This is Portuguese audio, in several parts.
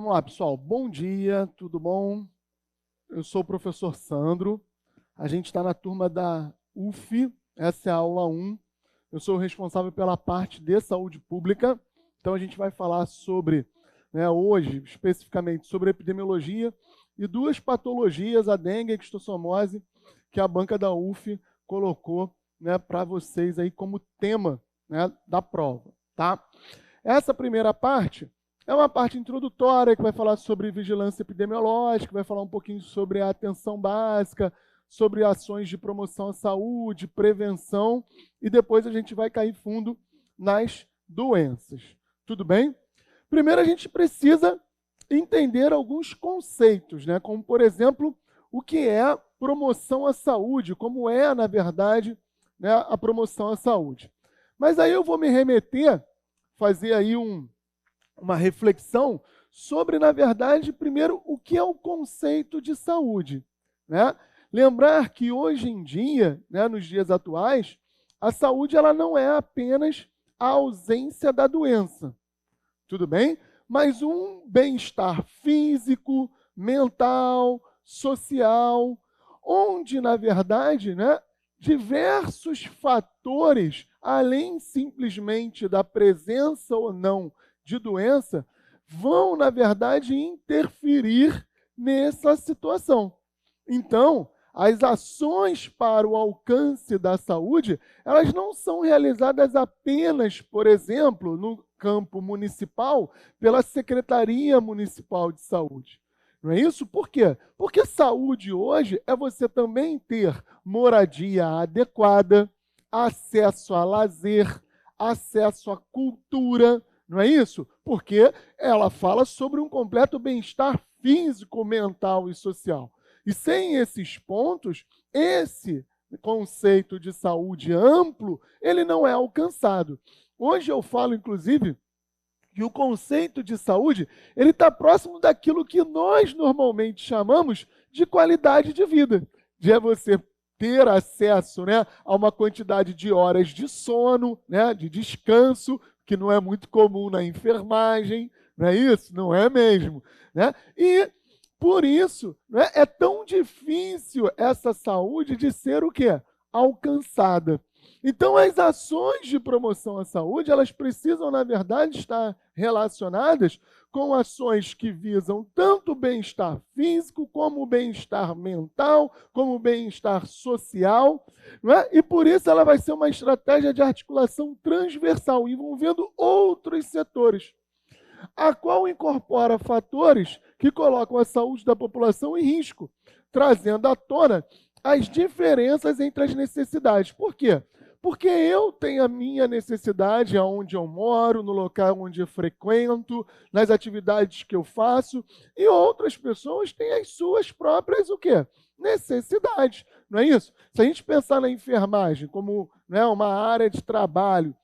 Vamos lá, pessoal. Bom dia, tudo bom? Eu sou o professor Sandro. A gente está na turma da UF, essa é a aula 1. Eu sou o responsável pela parte de saúde pública. Então, a gente vai falar sobre, hoje, especificamente, sobre epidemiologia e duas patologias, a dengue e a esquistossomose, que a banca da UF colocou para vocês aí como tema da prova, tá? Essa primeira parte é uma parte introdutória que vai falar sobre vigilância epidemiológica, vai falar um pouquinho sobre a atenção básica, sobre ações de promoção à saúde, prevenção, e depois a gente vai cair fundo nas doenças. Tudo bem? Primeiro a gente precisa entender alguns conceitos, como por exemplo, o que é promoção à saúde, como é, na verdade, a promoção à saúde. Mas aí eu vou me remeter, fazer aí uma reflexão sobre, na verdade, primeiro, o que é o conceito de saúde. Lembrar que hoje em dia, nos dias atuais, a saúde ela não é apenas a ausência da doença, tudo bem? Mas um bem-estar físico, mental, social, onde, na verdade, diversos fatores, além simplesmente da presença ou não de doença, vão, na verdade, interferir nessa situação. Então, as ações para o alcance da saúde, elas não são realizadas apenas, por exemplo, no campo municipal, pela Secretaria Municipal de Saúde. Não é isso? Por quê? Porque saúde hoje é você também ter moradia adequada, acesso a lazer, acesso à cultura, não é isso? Porque ela fala sobre um completo bem-estar físico, mental e social. E sem esses pontos, esse conceito de saúde amplo, ele não é alcançado. Hoje eu falo, inclusive, que o conceito de saúde, ele está próximo daquilo que nós normalmente chamamos de qualidade de vida. De você ter acesso a uma quantidade de horas de sono, de descanso, que não é muito comum na enfermagem, não é isso? Não é mesmo. E, por isso, é tão difícil essa saúde de ser o quê? Alcançada. Então, as ações de promoção à saúde, elas precisam, na verdade, estar relacionadas com ações que visam tanto o bem-estar físico, como o bem-estar mental, como o bem-estar social, E por isso ela vai ser uma estratégia de articulação transversal, envolvendo outros setores, a qual incorpora fatores que colocam a saúde da população em risco, trazendo à tona as diferenças entre as necessidades. Por quê? Porque eu tenho a minha necessidade aonde eu moro, no local onde eu frequento, nas atividades que eu faço, e outras pessoas têm as suas próprias o quê? Necessidades, não é isso? Se a gente pensar na enfermagem como uma área de trabalho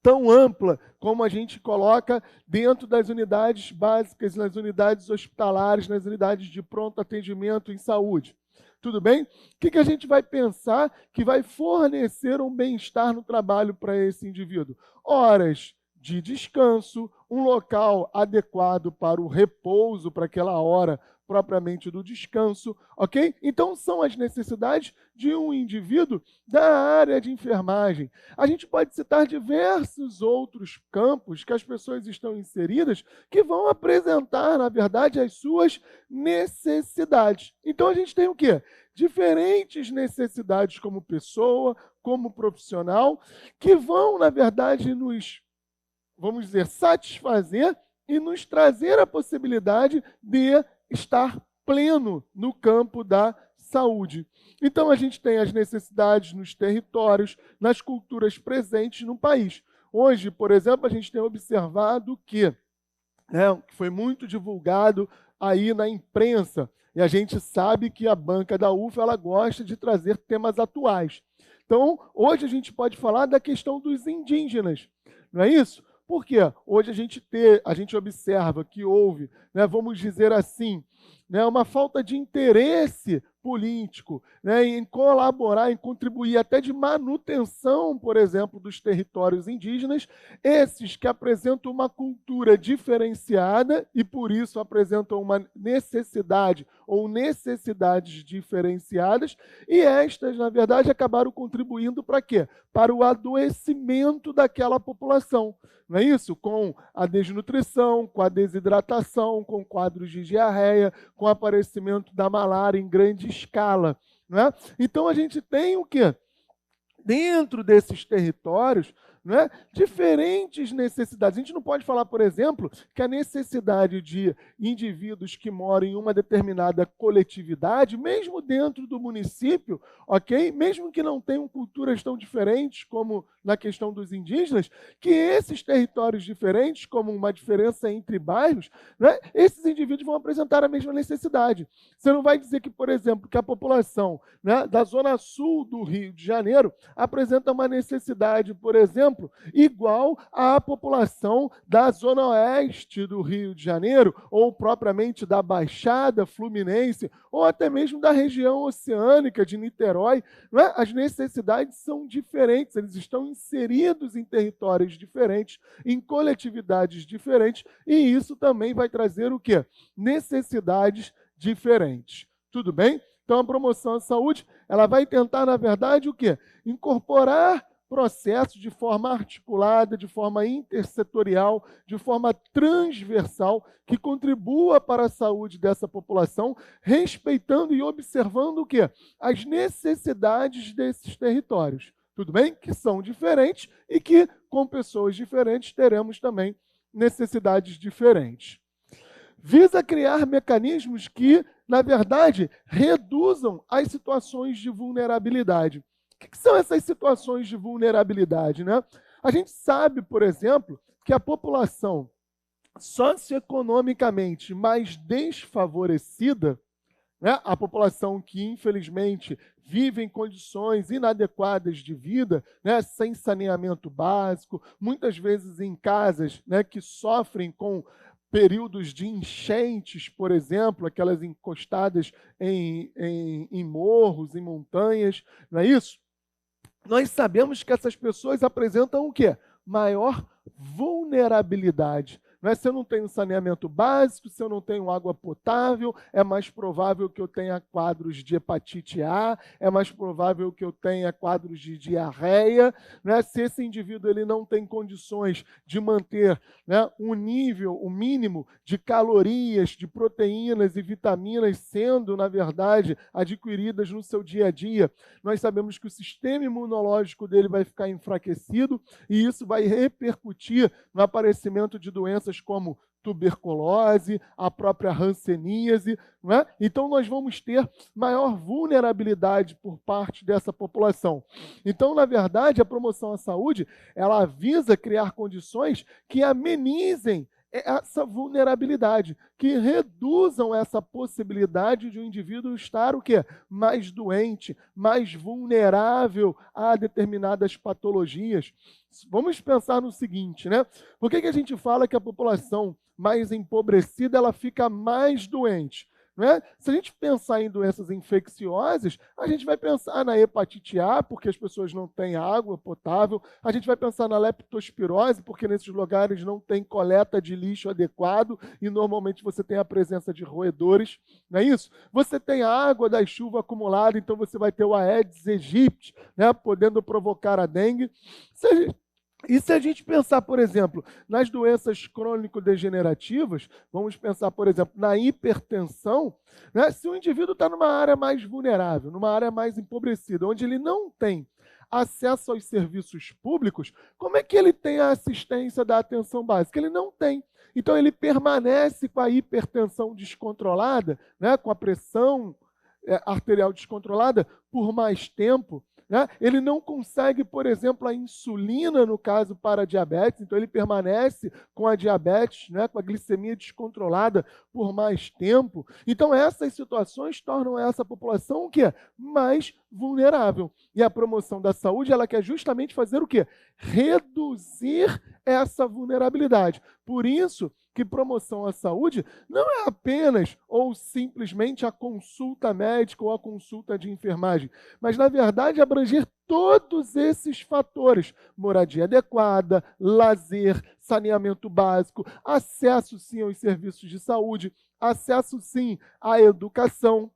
tão ampla como a gente coloca dentro das unidades básicas, nas unidades hospitalares, nas unidades de pronto atendimento em saúde. Tudo bem? O que a gente vai pensar que vai fornecer um bem-estar no trabalho para esse indivíduo? Horas de descanso, um local adequado para o repouso, para aquela hora propriamente do descanso, ok? Então, são as necessidades de um indivíduo da área de enfermagem. A gente pode citar diversos outros campos que as pessoas estão inseridas que vão apresentar, na verdade, as suas necessidades. Então, a gente tem o quê? Diferentes necessidades como pessoa, como profissional, que vão, na verdade, nos, vamos dizer, satisfazer e nos trazer a possibilidade de estar pleno no campo da saúde. Então, a gente tem as necessidades nos territórios, nas culturas presentes no país. Hoje, por exemplo, a gente tem observado que foi muito divulgado aí na imprensa, e a gente sabe que a banca da UF ela gosta de trazer temas atuais. Então, hoje a gente pode falar da questão dos indígenas, não é isso? Por quê? Hoje a gente observa que houve, vamos dizer assim, uma falta de interesse político, né, em colaborar, em contribuir até de manutenção, por exemplo, dos territórios indígenas, esses que apresentam uma cultura diferenciada e, por isso, apresentam uma necessidade ou necessidades diferenciadas, e estas, na verdade, acabaram contribuindo para quê? Para o adoecimento daquela população. Não é isso? Com a desnutrição, com a desidratação, com quadros de diarreia, com o aparecimento da malária em grande escala. Não é? Então a gente tem o quê? Dentro desses territórios, não é? Diferentes necessidades. A gente não pode falar, por exemplo, que a necessidade de indivíduos que moram em uma determinada coletividade, mesmo dentro do município, ok? Mesmo que não tenham culturas tão diferentes como na questão dos indígenas, que esses territórios diferentes, como uma diferença entre bairros, né, esses indivíduos vão apresentar a mesma necessidade. Você não vai dizer que, por exemplo, que a população, né, da zona sul do Rio de Janeiro apresenta uma necessidade, por exemplo, igual à população da zona oeste do Rio de Janeiro, ou propriamente da Baixada Fluminense, ou até mesmo da região oceânica de Niterói. Não é? As necessidades são diferentes, eles estão inseridos em territórios diferentes, em coletividades diferentes, e isso também vai trazer o quê? Necessidades diferentes. Tudo bem? Então, a promoção à saúde, ela vai tentar, na verdade, o quê? Incorporar processos de forma articulada, de forma intersetorial, de forma transversal, que contribua para a saúde dessa população, respeitando e observando o quê? As necessidades desses territórios. Tudo bem? Que são diferentes e que, com pessoas diferentes, teremos também necessidades diferentes. Visa criar mecanismos que, na verdade, reduzam as situações de vulnerabilidade. O que são essas situações de vulnerabilidade, né? A gente sabe, por exemplo, que a população socioeconomicamente mais desfavorecida, né, a população que, infelizmente, vive em condições inadequadas de vida, né, sem saneamento básico, muitas vezes em casas, né, que sofrem com períodos de enchentes, por exemplo, aquelas encostadas em morros, em montanhas, não é isso? Nós sabemos que essas pessoas apresentam o quê? Maior vulnerabilidade. Não é? Se eu não tenho saneamento básico, se eu não tenho água potável, é mais provável que eu tenha quadros de hepatite A, é mais provável que eu tenha quadros de diarreia. Não é? Se esse indivíduo ele não tem condições de manter, né, um nível, o mínimo de calorias, de proteínas e vitaminas sendo, na verdade, adquiridas no seu dia a dia, nós sabemos que o sistema imunológico dele vai ficar enfraquecido e isso vai repercutir no aparecimento de doenças como tuberculose, a própria hanseníase, não é? Então nós vamos ter maior vulnerabilidade por parte dessa população. Então, na verdade, a promoção à saúde, ela visa criar condições que amenizem essa vulnerabilidade, que reduzam essa possibilidade de um indivíduo estar o quê? Mais doente, mais vulnerável a determinadas patologias. Vamos pensar no seguinte, né? Por que a gente fala que a população mais empobrecida ela fica mais doente? Né? Se a gente pensar em doenças infecciosas, a gente vai pensar na hepatite A, porque as pessoas não têm água potável, a gente vai pensar na leptospirose, porque nesses lugares não tem coleta de lixo adequado e normalmente você tem a presença de roedores, não é isso? Você tem a água da chuva acumulada, então você vai ter o Aedes aegypti, né, podendo provocar a dengue. E se a gente pensar, por exemplo, nas doenças crônico-degenerativas, vamos pensar, por exemplo, na hipertensão, né? Se o indivíduo está numa área mais vulnerável, numa área mais empobrecida, onde ele não tem acesso aos serviços públicos, como é que ele tem a assistência da atenção básica? Ele não tem. Então, ele permanece com a hipertensão descontrolada, né? Com a pressão arterial descontrolada por mais tempo. Né? Ele não consegue, por exemplo, a insulina, no caso, para a diabetes, então ele permanece com a diabetes, né, com a glicemia descontrolada por mais tempo. Então, essas situações tornam essa população o quê? Mais vulnerável. E a promoção da saúde, ela quer justamente fazer o quê? Reduzir essa vulnerabilidade. Por isso que promoção à saúde não é apenas ou simplesmente a consulta médica ou a consulta de enfermagem, mas, na verdade, abranger todos esses fatores: moradia adequada, lazer, saneamento básico, acesso, sim, aos serviços de saúde, acesso, sim, à educação.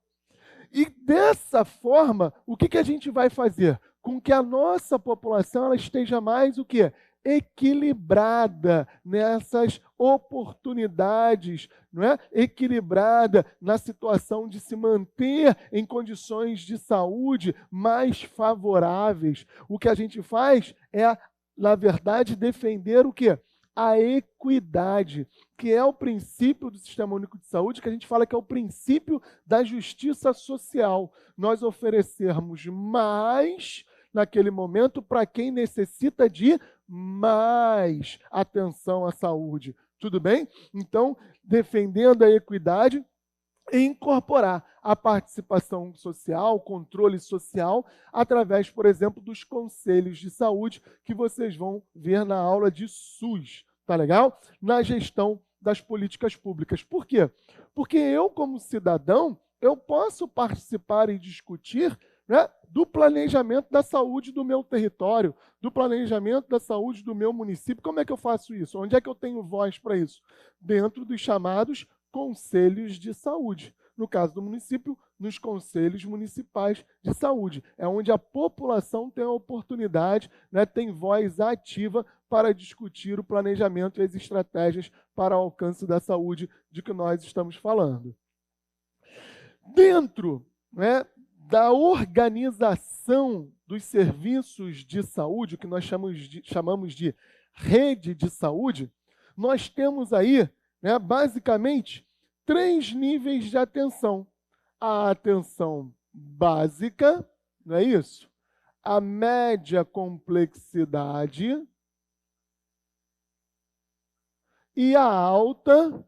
E dessa forma, o que a gente vai fazer? Com que a nossa população ela esteja mais o quê? Equilibrada nessas oportunidades, não é? Equilibrada na situação de se manter em condições de saúde mais favoráveis. O que a gente faz é, na verdade, defender o quê? A equidade, que é o princípio do Sistema Único de Saúde, que a gente fala que é o princípio da justiça social. Nós oferecermos mais naquele momento para quem necessita de mais atenção à saúde. Tudo bem? Então, defendendo a equidade, e incorporar a participação social, o controle social, através, por exemplo, dos conselhos de saúde, que vocês vão ver na aula de SUS, tá legal? Na gestão das políticas públicas. Por quê? Porque eu, como cidadão, eu posso participar e discutir, né, do planejamento da saúde do meu território, do planejamento da saúde do meu município. Como é que eu faço isso? Onde é que eu tenho voz para isso? Dentro dos chamados conselhos de saúde. No caso do município, nos conselhos municipais de saúde. É onde a população tem a oportunidade, né, tem voz ativa para discutir o planejamento e as estratégias para o alcance da saúde de que nós estamos falando. Dentro, né, da organização dos serviços de saúde, o que nós chamamos de rede de saúde, nós temos aí, né, basicamente, 3 níveis de atenção. A atenção básica, não é isso? A média complexidade e a alta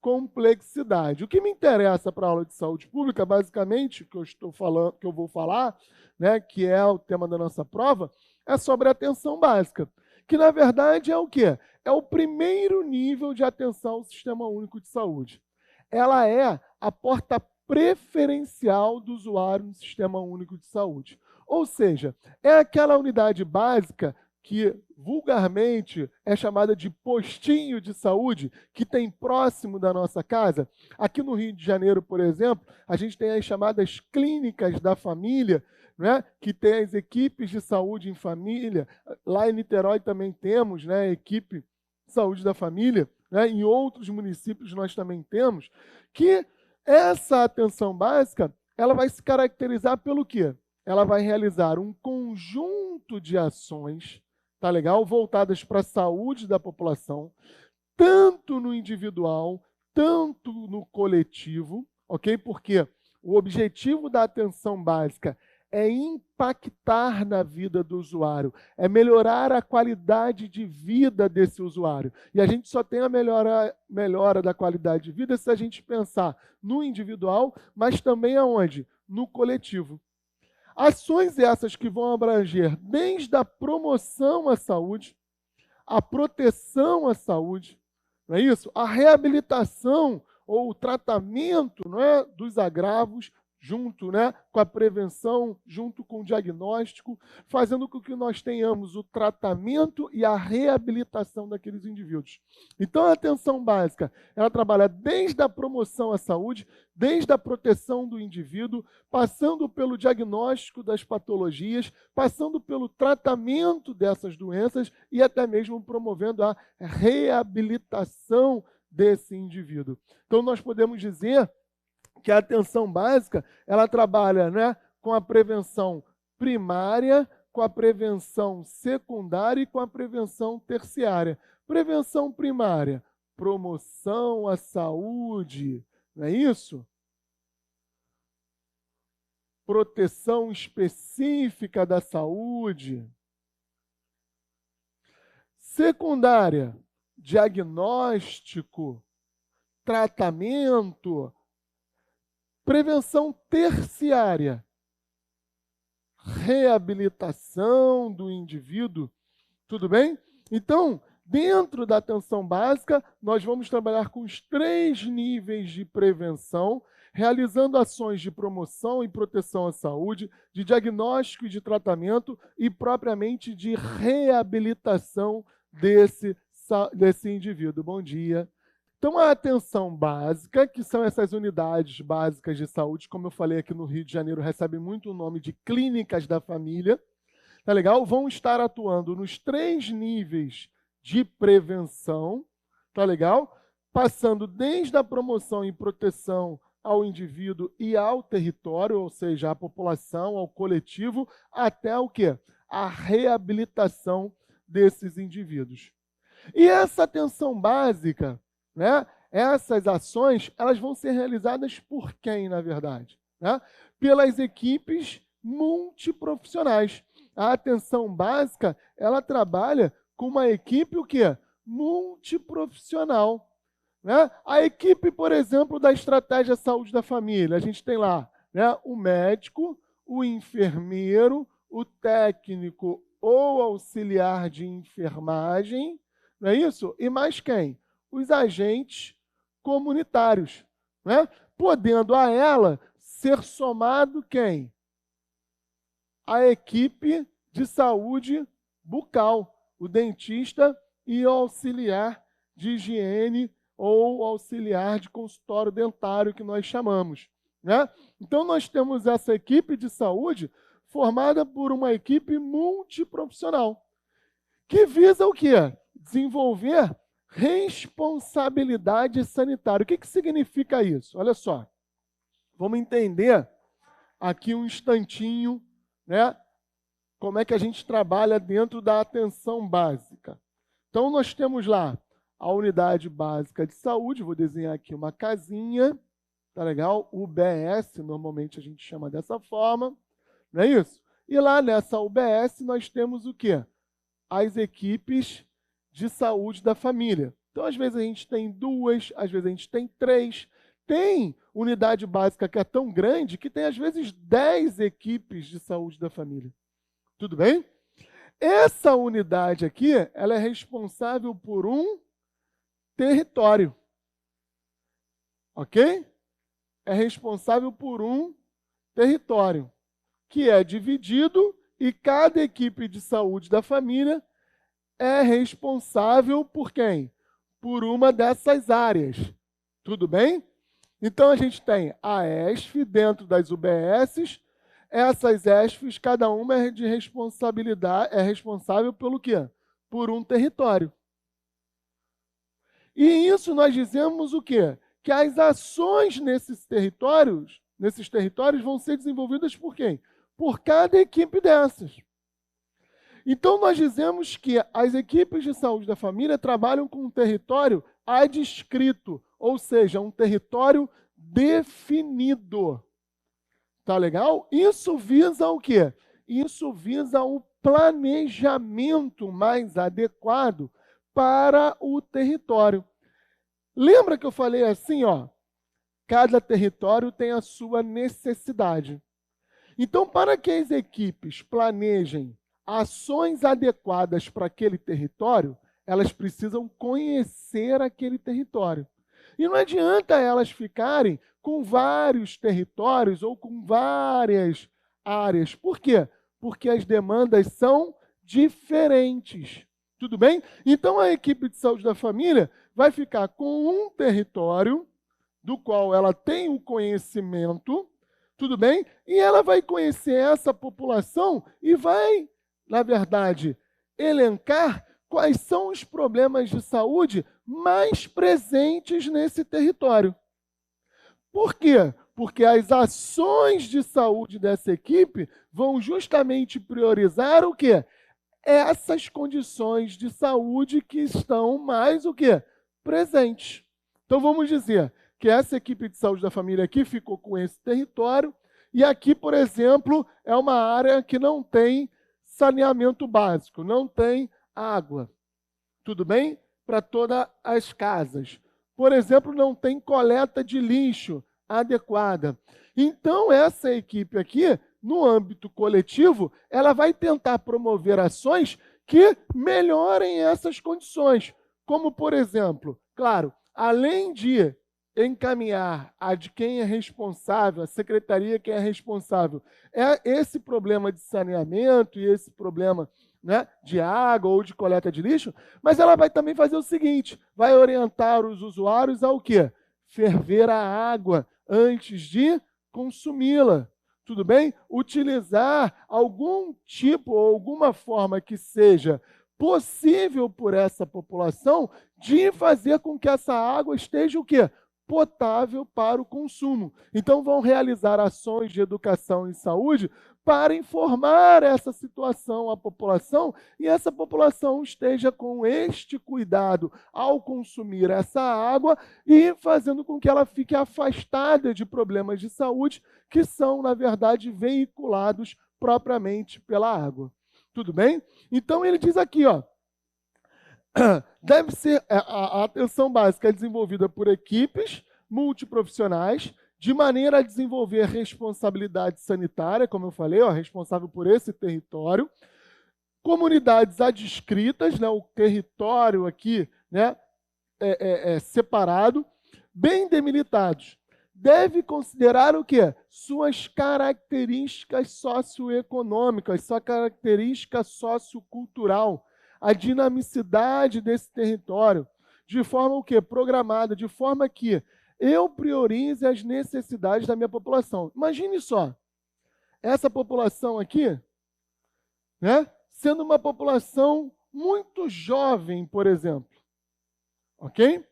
complexidade. O que me interessa para a aula de saúde pública, basicamente, que eu vou falar, né, que é o tema da nossa prova, é sobre a atenção básica, que na verdade é o quê? É o primeiro nível de atenção ao Sistema Único de Saúde. Ela é a porta preferencial do usuário no Sistema Único de Saúde. Ou seja, é aquela unidade básica que vulgarmente é chamada de postinho de saúde, que tem próximo da nossa casa. Aqui no Rio de Janeiro, por exemplo, a gente tem as chamadas clínicas da família, né, que tem as equipes de saúde em família. Lá em Niterói também temos, né, a equipe de saúde da família. Né, em outros municípios nós também temos, que essa atenção básica, ela vai se caracterizar pelo quê? Ela vai realizar um conjunto de ações, tá legal? Voltadas para a saúde da população, tanto no individual, tanto no coletivo, ok? Porque o objetivo da atenção básica é impactar na vida do usuário, é melhorar a qualidade de vida desse usuário. E a gente só tem a melhora da qualidade de vida se a gente pensar no individual, mas também aonde? No coletivo. Ações essas que vão abranger desde a promoção à saúde, a proteção à saúde, não é isso? A reabilitação ou o tratamento, não é, dos agravos, junto, né, com a prevenção, junto com o diagnóstico, fazendo com que nós tenhamos o tratamento e a reabilitação daqueles indivíduos. Então, a atenção básica, ela trabalha desde a promoção à saúde, desde a proteção do indivíduo, passando pelo diagnóstico das patologias, passando pelo tratamento dessas doenças e até mesmo promovendo a reabilitação desse indivíduo. Então, nós podemos dizer que a atenção básica, ela trabalha, né, com a prevenção primária, com a prevenção secundária e com a prevenção terciária. Prevenção primária, promoção à saúde, não é isso? Proteção específica da saúde. Secundária, diagnóstico, tratamento. Prevenção terciária, reabilitação do indivíduo, tudo bem? Então, Dentro da atenção básica, nós vamos trabalhar com os 3 níveis de prevenção, realizando ações de promoção e proteção à saúde, de diagnóstico e de tratamento e propriamente de reabilitação desse indivíduo. Bom dia. Então, a atenção básica, que são essas unidades básicas de saúde, como eu falei aqui no Rio de Janeiro, recebe muito o nome de clínicas da família, tá legal? Vão estar atuando nos 3 níveis de prevenção, tá legal? Passando desde a promoção e proteção ao indivíduo e ao território, ou seja, à população, ao coletivo, até o quê? A reabilitação desses indivíduos. E essa atenção básica, né? Essas ações, elas vão ser realizadas por quem, na verdade? Né? Pelas equipes multiprofissionais. A atenção básica, ela trabalha com uma equipe o quê? Multiprofissional. Né? A equipe, por exemplo, da estratégia saúde da família, a gente tem lá, né, o médico, o enfermeiro, o técnico ou auxiliar de enfermagem, não é isso? E mais quem? Os agentes comunitários, né? Podendo a ela ser somado quem? A equipe de saúde bucal, o dentista e o auxiliar de higiene ou auxiliar de consultório dentário, que nós chamamos. Né? Então, nós temos essa equipe de saúde formada por uma equipe multiprofissional, que visa o quê? Desenvolver responsabilidade sanitária. O que significa isso? Olha só, vamos entender aqui um instantinho, né? Como é que a gente trabalha dentro da atenção básica. Então, nós temos lá a unidade básica de saúde, vou desenhar aqui uma casinha, tá legal? UBS, normalmente a gente chama dessa forma, não é isso? E lá nessa UBS nós temos o quê? As equipes de saúde da família. Então, às vezes a gente tem 2, às vezes a gente tem 3. Tem unidade básica que é tão grande que tem, às vezes, 10 equipes de saúde da família. Tudo bem? Essa unidade aqui, ela é responsável por um território. Ok? É responsável por um território, que é dividido e cada equipe de saúde da família é responsável por quem? Por uma dessas áreas. Tudo bem? Então, a gente tem a ESF dentro das UBSs. Essas ESFs, cada uma é de responsabilidade, é responsável pelo quê? Por um território. E isso nós dizemos o quê? Que as ações nesses territórios vão ser desenvolvidas por quem? Por cada equipe dessas. Então, nós dizemos que as equipes de saúde da família trabalham com um território adscrito, ou seja, um território definido. Tá legal? Isso visa o quê? Isso visa o planejamento mais adequado para o território. Lembra que eu falei assim, ó? Cada território tem a sua necessidade. Então, para que as equipes planejem ações adequadas para aquele território, elas precisam conhecer aquele território. E não adianta elas ficarem com vários territórios ou com várias áreas. Por quê? Porque as demandas são diferentes. Tudo bem? Então, a equipe de saúde da família vai ficar com um território do qual ela tem o conhecimento, tudo bem? E ela vai conhecer essa população e vai, na verdade, elencar quais são os problemas de saúde mais presentes nesse território. Por quê? Porque as ações de saúde dessa equipe vão justamente priorizar o quê? Essas condições de saúde que estão mais o quê? Presentes. Então, vamos dizer que essa equipe de saúde da família aqui ficou com esse território e aqui, por exemplo, é uma área que não tem saneamento básico, não tem água. Tudo bem? Para todas as casas. Por exemplo, não tem coleta de lixo adequada. Então, essa equipe aqui, no âmbito coletivo, ela vai tentar promover ações que melhorem essas condições. Como, por exemplo, claro, além de encaminhar a de quem é responsável, a secretaria que é responsável, é esse problema de saneamento e esse problema, né, de água ou de coleta de lixo, mas ela vai também fazer o seguinte, vai orientar os usuários ao quê? Ferver a água antes de consumi-la. Tudo bem? Utilizar algum tipo ou alguma forma que seja possível por essa população de fazer com que essa água esteja o quê? Potável para o consumo. Então, vão realizar ações de educação e saúde para informar essa situação à população e essa população esteja com este cuidado ao consumir essa água e fazendo com que ela fique afastada de problemas de saúde que são, na verdade, veiculados propriamente pela água. Tudo bem? Então, ele diz aqui, ó, deve ser a atenção básica é desenvolvida por equipes multiprofissionais, de maneira a desenvolver responsabilidade sanitária, como eu falei, ó, responsável por esse território, comunidades adscritas, né, o território aqui, né, separado, bem delimitados. Deve considerar o quê? Suas características socioeconômicas, sua característica sociocultural, a dinamicidade desse território, de forma o quê? Programada, de forma que eu priorize as necessidades da minha população. Imagine só, essa população aqui, né, sendo uma população muito jovem, por exemplo, ok?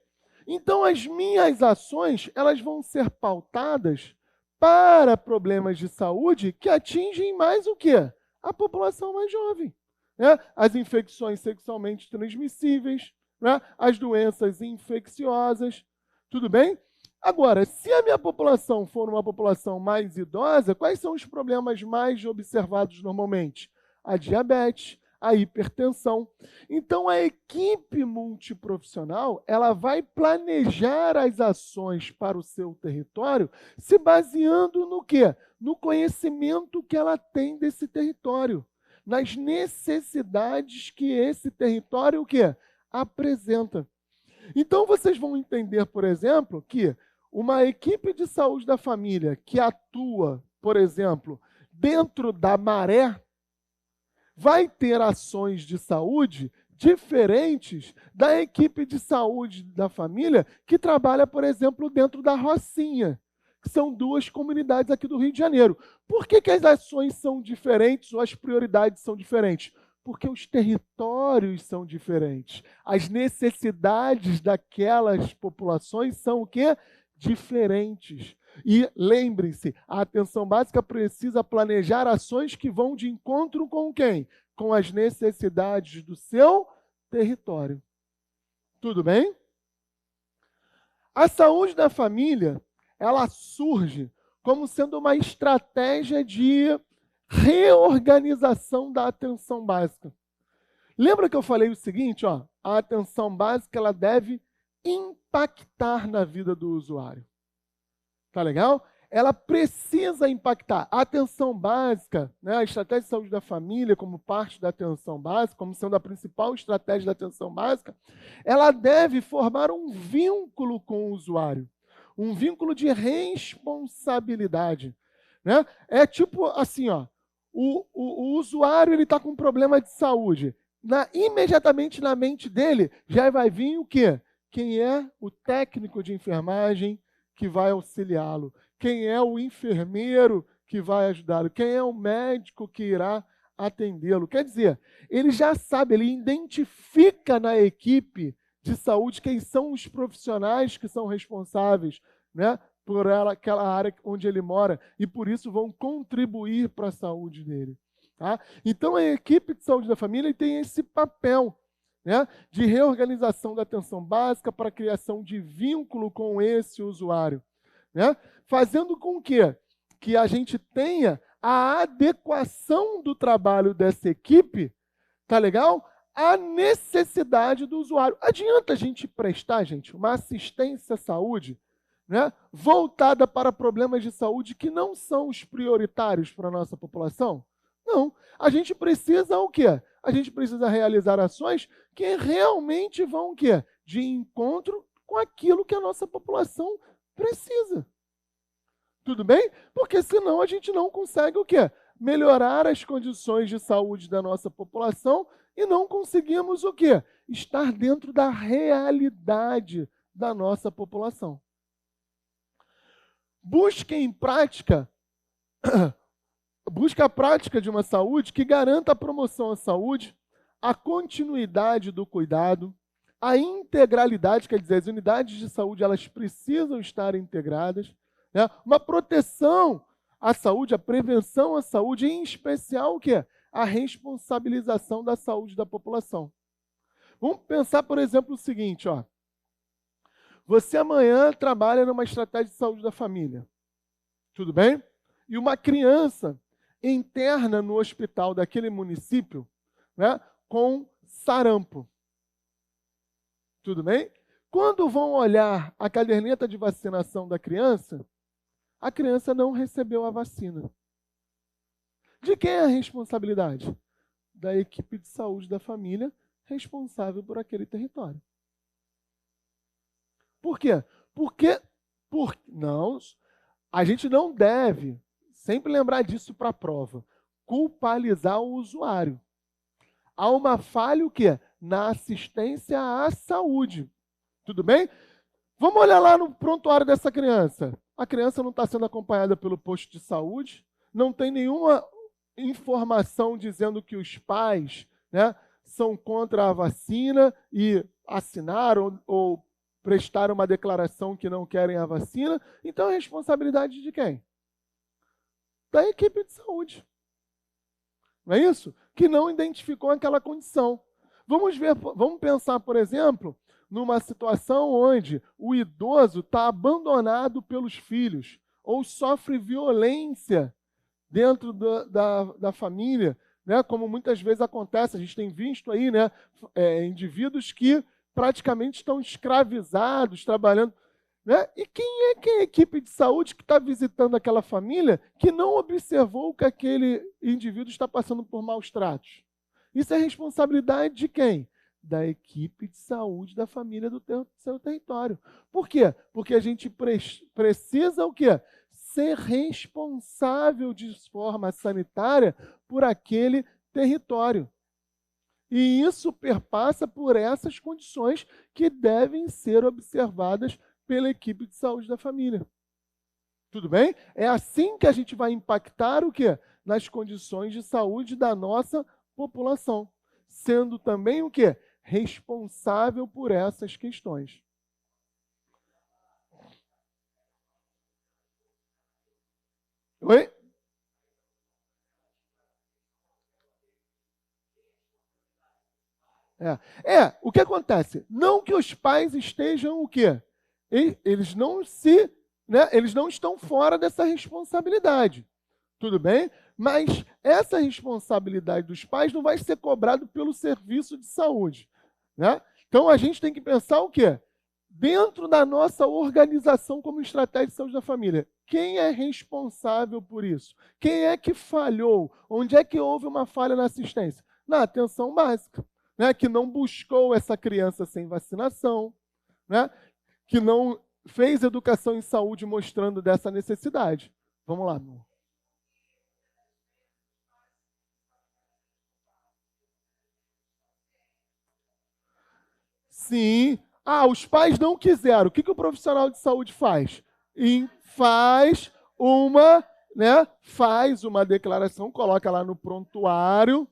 Então, as minhas ações, elas vão ser pautadas para problemas de saúde que atingem mais o quê? A população mais jovem. Né? As infecções sexualmente transmissíveis, né? As doenças infecciosas, tudo bem? Agora, se a minha população for uma população mais idosa, quais são os problemas mais observados normalmente? A diabetes, a hipertensão. Então, a equipe multiprofissional, ela vai planejar as ações para o seu território se baseando no quê? No conhecimento que ela tem desse território, nas necessidades que esse território o quê? Apresenta. Então, vocês vão entender, por exemplo, que uma equipe de saúde da família que atua, por exemplo, dentro da maré, vai ter ações de saúde diferentes da equipe de saúde da família que trabalha, por exemplo, dentro da Rocinha, que são duas comunidades aqui do Rio de Janeiro. Por que as ações são diferentes ou as prioridades são diferentes? Porque os territórios são diferentes. As necessidades daquelas populações são o quê? Diferentes. E lembrem-se, a atenção básica precisa planejar ações que vão de encontro com quem? Com as necessidades do seu território. Tudo bem? A saúde da família, ela surge como sendo uma estratégia de reorganização da atenção básica. Lembra que eu falei o seguinte, ó, a atenção básica ela deve impactar na vida do usuário. Tá legal? Ela precisa impactar. A atenção básica, né, a estratégia de saúde da família, como parte da atenção básica, como sendo a principal estratégia da atenção básica, ela deve formar um vínculo com o usuário, um vínculo de responsabilidade. Né? É tipo assim, ó, o usuário está com um problema de saúde. Imediatamente na mente dele já vai vir o quê? Quem é o técnico de enfermagem que vai auxiliá-lo? Quem é o enfermeiro que vai ajudá-lo? Quem é o médico que irá atendê-lo? Quer dizer, ele já sabe, ele identifica na equipe de saúde quem são os profissionais que são responsáveis, né, por aquela área onde ele mora e por isso vão contribuir para a saúde dele. Tá? Então, a equipe de saúde da família tem esse papel, né, de reorganização da atenção básica para a criação de vínculo com esse usuário, né, fazendo com que a gente tenha a adequação do trabalho dessa equipe, tá legal? A necessidade do usuário. Adianta a gente prestar, gente, uma assistência à saúde, né, voltada para problemas de saúde que não são os prioritários para a nossa população? Não. A gente precisa o quê? a gente precisa realizar ações que realmente vão o quê? De encontro com aquilo que a nossa população precisa. Tudo bem? Porque senão a gente não consegue o quê? Melhorar as condições de saúde da nossa população e não conseguimos o quê? Estar dentro da realidade da nossa população. Busque a prática de uma saúde que garanta a promoção à saúde, a continuidade do cuidado, a integralidade, quer dizer, as unidades de saúde elas precisam estar integradas, né? Uma proteção à saúde, a prevenção à saúde, em especial o quê? A responsabilização da saúde da população. Vamos pensar, por exemplo, o seguinte, ó. Você amanhã trabalha numa estratégia de saúde da família, tudo bem? E uma criança interna no hospital daquele município, né, com sarampo, tudo bem? Quando vão olhar a caderneta de vacinação da criança, a criança não recebeu a vacina. De quem é a responsabilidade? Da equipe de saúde da família responsável por aquele território. Por quê? Não, a gente não deve, sempre lembrar disso para a prova, culpabilizar o usuário. Há uma falha o quê? Na assistência à saúde. Tudo bem? Vamos olhar lá no prontuário dessa criança. A criança não está sendo acompanhada pelo posto de saúde, não tem nenhuma informação dizendo que os pais, né, são contra a vacina e assinaram ou prestaram uma declaração que não querem a vacina. Então, é responsabilidade de quem? Da equipe de saúde. Não é isso? Que não identificou aquela condição. Vamos pensar, por exemplo, numa situação onde o idoso está abandonado pelos filhos ou sofre violência dentro da família, né? Como muitas vezes acontece, a gente tem visto aí, né, indivíduos que praticamente estão escravizados, trabalhando, né? E quem é a equipe de saúde que está visitando aquela família que não observou que aquele indivíduo está passando por maus tratos? Isso é responsabilidade de quem? Da equipe de saúde da família do seu território. Por quê? Porque a gente precisa o quê? Ser responsável de forma sanitária por aquele território. E isso perpassa por essas condições que devem ser observadas pela equipe de saúde da família. Tudo bem? É assim que a gente vai impactar o quê? Nas condições de saúde da nossa população, sendo também o quê? Responsável por essas questões. Oi? O que acontece? Não que os pais estejam o quê? Eles não eles não estão fora dessa responsabilidade. Tudo bem? Mas essa responsabilidade dos pais não vai ser cobrada pelo serviço de saúde, né? Então a gente tem que pensar o quê? Dentro da nossa organização como estratégia de saúde da família, quem é responsável por isso? Quem é que falhou? Onde é que houve uma falha na assistência? Na atenção básica, né? Que não buscou essa criança sem vacinação, né? Que não fez educação em saúde mostrando dessa necessidade. Vamos lá, amor. Sim. Os pais não quiseram. O que o profissional de saúde faz? Faz uma declaração, coloca lá no prontuário.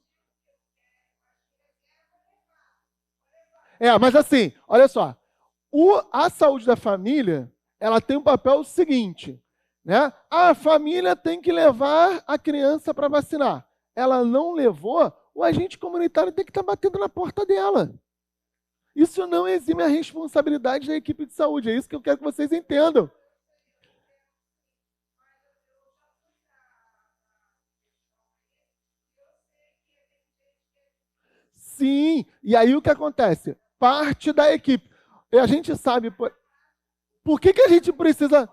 Mas assim, olha só. A saúde da família, ela tem um papel seguinte, né? A família tem que levar a criança para vacinar. Ela não levou, o agente comunitário tem que estar batendo na porta dela. Isso não exime a responsabilidade da equipe de saúde. É isso que eu quero que vocês entendam. Sim, e aí o que acontece? Parte da equipe. E a gente sabe por que a gente precisa.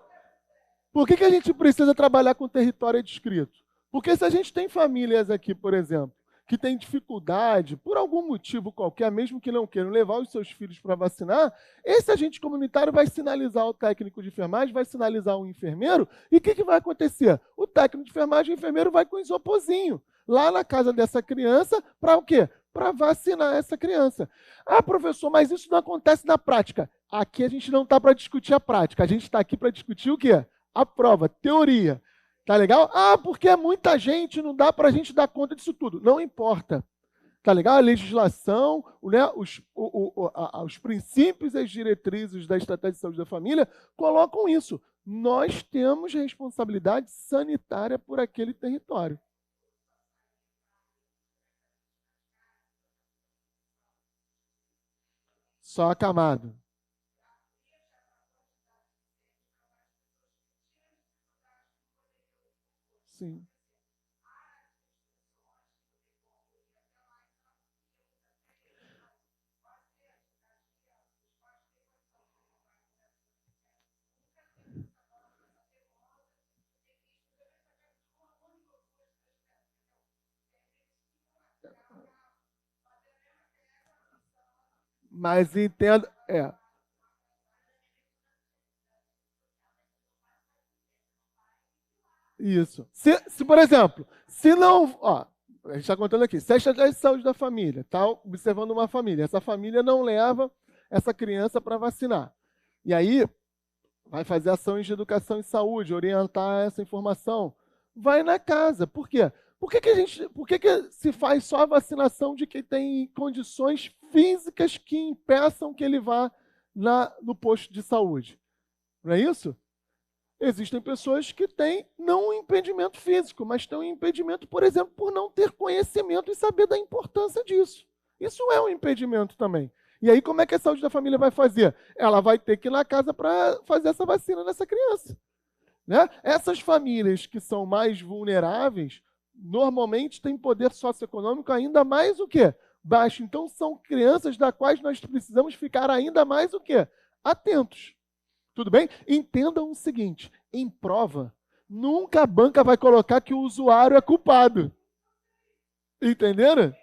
Por que a gente precisa trabalhar com território descrito? Porque se a gente tem famílias aqui, por exemplo, que tem dificuldade, por algum motivo qualquer, mesmo que não queiram levar os seus filhos para vacinar, esse agente comunitário vai sinalizar o técnico de enfermagem, vai sinalizar o enfermeiro, e o que vai acontecer? O técnico de enfermagem e o enfermeiro vai com o isoporzinho lá na casa dessa criança para o quê? Para vacinar essa criança. Ah, professor, mas isso não acontece na prática. Aqui a gente não está para discutir a prática, a gente está aqui para discutir o quê? A prova, teoria. Tá legal? Ah, porque é muita gente, não dá para a gente dar conta disso tudo. Não importa. Tá legal? A legislação, né, os princípios e as diretrizes da Estratégia de Saúde da Família colocam isso. Nós temos responsabilidade sanitária por aquele território. Só acamado. Sim. Mas entenda, isso. Se, por exemplo, se não, ó, a gente está contando aqui, se a estratégia de saúde da família está observando uma família, essa família não leva essa criança para vacinar. E aí, vai fazer ações de educação e saúde, orientar essa informação. Vai na casa. Por quê? Por que se faz só a vacinação de quem tem condições físicas que impeçam que ele vá no posto de saúde? Não é isso? Existem pessoas que têm não um impedimento físico, mas têm um impedimento, por exemplo, por não ter conhecimento e saber da importância disso. Isso é um impedimento também. E aí, como é que a saúde da família vai fazer? Ela vai ter que ir na casa para fazer essa vacina nessa criança. Né? Essas famílias que são mais vulneráveis, normalmente têm poder socioeconômico ainda mais o quê? Baixo. Então, são crianças das quais nós precisamos ficar ainda mais o quê? Atentos. Tudo bem? Entendam o seguinte, em prova, nunca a banca vai colocar que o usuário é culpado. Entenderam?